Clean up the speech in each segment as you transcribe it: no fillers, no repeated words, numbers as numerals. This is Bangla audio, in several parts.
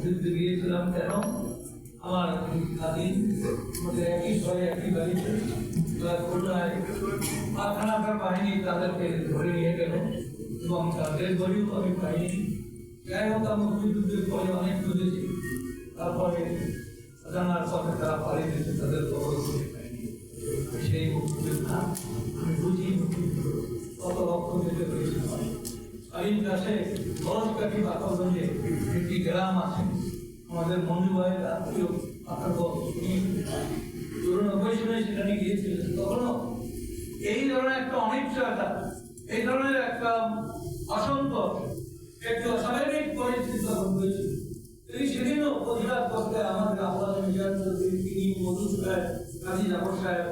মুক্তিযুদ্ধে গিয়েছিলাম কেন, আমার খাদিম আমাদের একই ঘরে একই বাড়িতে খুলনায় পাখানাকার বাহিনী তাদেরকে ধরে নিয়ে গেল এবং তাদের ঘরেও আমি পাইনি। যাই হোক, মুক্তিযুদ্ধের পরে অনেক খুঁজেছি, তারপরে জানার পথে তারা পালিয়ে গেছে, তাদের খবর পাইনি। সেই মুক্তিযোদ্ধা আমি বুঝি কত রক্ত দিতে পেরেছি। আইন কাছে বরফকাঠি বাকরগঞ্জে একটি গ্রাম আছে, আমাদের মঞ্জু ভাইয়ের আত্মীয় চুরানব্বই সালে সেখানে গিয়েছিলেন। তখনও এই ধরনের একটা অনিশ্চয়তা, এই ধরনের একটা অসন্তোষ, একটি অস্বাভাবিক পরিস্থিতি তখন হয়েছিল। তিনি সেদিনও প্রতিবাদ করতে আমাদের তিনি মধু সাহেব, কাজী জাফর সাহেব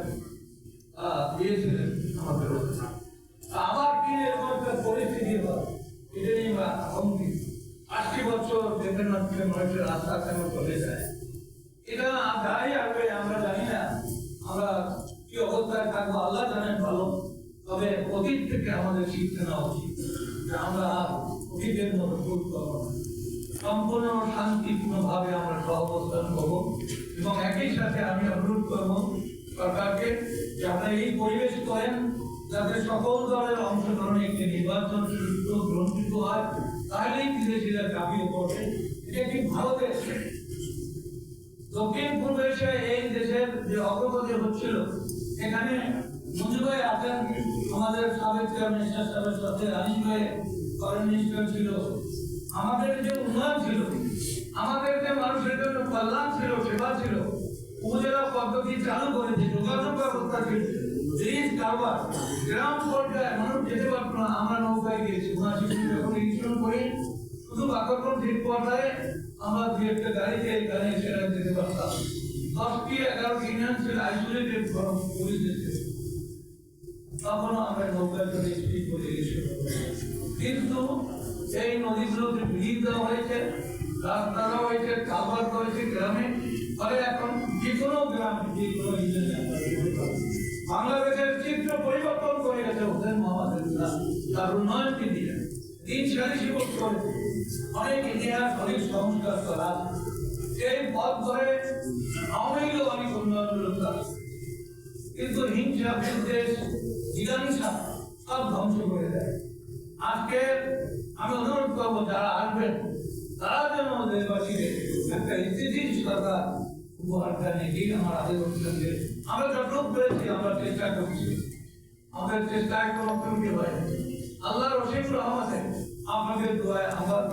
দিয়েছিলেন আমাদের। আবার কি এরকম একটা পরিস্থিতি হয়, এটা নিয়ে আমরা আতঙ্কিত। 80 বছর দেখেন না মানুষের রাস্তা কেন চলে যায়, এটা যাই আসবে আমরা জানি না, আমরা কি অবস্থায় থাকবো আল্লাহ জানেন ভালো। তবে অতীত থেকে আমাদের শিক্ষা নেওয়া উচিত যে আমরা অতীতের মতো ভুল করবো না, সম্পূর্ণ শান্তিপূর্ণ ভাবে আমরা সহাবস্থান করবো। এবং একই সাথে আমি অনুরোধ করবো সরকারকে যে আপনারা এই পরিবেশ করেন যাতে সকল দলের অংশগ্রহণে একটি নির্বাচন সুষ্ঠু গ্রহণযোগ্য হয়, তাহলেই বিদেশিরা চাপিয়ে পড়বে। এটা একটি ভারতের দক্ষিণ পূর্ব এশিয়ায় এই দেশের যে অগ্রগতি হচ্ছিল, এখানে মঞ্জু ভাই আছেন, আমাদের সাবেক চেয়ারম্যান সাহেবের সাথে রানিং ভাই ফরেন মিনিস্টার ছিল, আমাদের যে উন্নয়ন ছিল, আমাদের যে মানুষের জন্য কল্যাণ ছিল, সেবা ছিল, উপজেলা পদ্ধতি চালু করেছে, যোগাযোগ ব্যবস্থা ছিল, ব্রিজ কারবার, গ্রাম পর্যায়ে মানুষ যেতে পারত না, আমরা নৌকায় গিয়েছি। 79 যখন রেজিস্ট্রেশন করি শুধু বাকরগঞ্জ ঠিক পর্যায়ে আমরা দু একটা গাড়িতে এখানে সেটা যেতে পারতাম। 10টি 11টি ইউনিয়ন ছিল আইসোলেটেড পরিস্থিতি, তখনও আমরা নৌকায় করে স্পিড করে গেছি। কিন্তু এই নদীগুলোকে ব্রিজ দেওয়া হয়েছে, রাস্তা দেওয়া হয়েছে, কারবার করেছে গ্রামে, ফলে এখন যে কোনো গ্রামে যে কোনো বাংলাদেশের চিত্র পরিবর্তন করে গেছে হোসেন মোহাম্মদ তার উন্নয়নকে দিয়ে দিন সালিশি করে অনেক ইতিহাস, অনেক সংস্কার করা, এই পথ ধরে আওয়ামী লীগ অনেক উন্নয়নমূলক কাজ, কিন্তু হিংসা, বিদ্বেষ, জিজ্ঞাসা সব ধ্বংস করে দেয়। আজকে আমি অনুরোধ করবো যারা আসবেন তারা যেন দেশবাসীকে একটা স্থিতিশীল সরকার উপহার দেন। এটাই আমার আবেদন। আমরা যতটুকু পেরেছি আমরা চেষ্টা করছি, আমাদের চেষ্টায় কোনো ত্রুটি হয়। আল্লাহর অসীম রহমতে আপনাদের দোয়ায় আমাদের